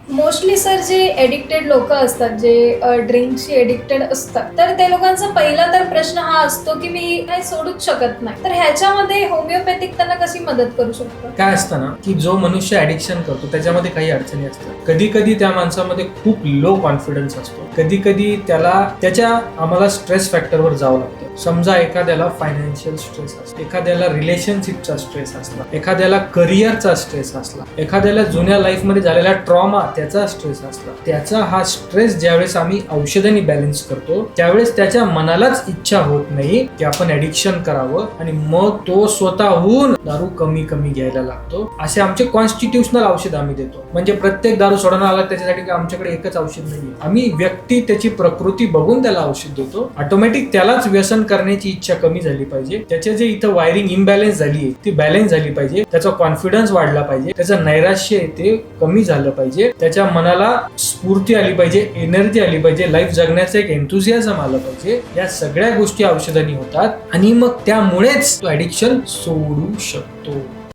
Mostly sir जे addicted लोक असतात, जे ड्रिंकशी एडिक्टेड असतात, तर ते लोकांचा पहिला तर प्रश्न हा असतो की मी काही सोडूच शकत नाही. तर ह्याच्यामध्ये होमिओपॅथिक त्यांना कशी मदत करू शकतो? काय असतं ना की जो मनुष्य ऍडिक्शन करतो त्याच्यामध्ये काही अडचणी असतात. कधी कधी त्या माणसामध्ये खूप लो कॉन्फिडन्स असतो. कधी कधी त्याला आम्हाला स्ट्रेस फॅक्टरवर जावं लागतं. समजा एखाद्याला फायनान्शियल स्ट्रेस असतो, एखाद्याला रिलेशनशिपचा स्ट्रेस असला, एखाद्याला करिअरचा स्ट्रेस असला, एखाद्याला जुन्या लाईफमध्ये झालेला ट्रॉमा त्याचा स्ट्रेस असला, त्याचा हा स्ट्रेस ज्यावेळेस आम्ही औषधांनी बॅलन्स करतो त्यावेळेस त्याच्या मनालाच इच्छा होत नाही की आपण ऍडिक्शन करावं आणि मग तो स्वतःहून दारू कमी कमी घ्यायला लागतो. असे आमचे कॉन्स्टिट्युशनल औषध आम्ही देतो. म्हणजे प्रत्येक दारू सोडवणार आला त्याच्यासाठी आमच्याकडे एकच औषध नाहीये. आम्ही व्यक्ती त्याची प्रकृती बघून त्याला औषध देतो. ऑटोमॅटिक त्यालाच व्यसन करण्याची इच्छा कमी झाली पाहिजे. त्याचे जे इथं वायरिंग इम्बॅलन्स झाली आहे ती बॅलन्स झाली पाहिजे. त्याचा कॉन्फिडन्स वाढला पाहिजे. त्याचं नैराश्य आहे ते कमी झालं पाहिजे. त्याच्या मनाला स्फूर्ती आली पाहिजे, एनर्जी आली पाहिजे, लाईफ जगण्याचं एक एन्थुझियाझम आलं पाहिजे. या सगळ्या गोष्टी औषधांनी होतात आणि मग त्यामुळेच तो ऍडिक्शन सोडू शकतो.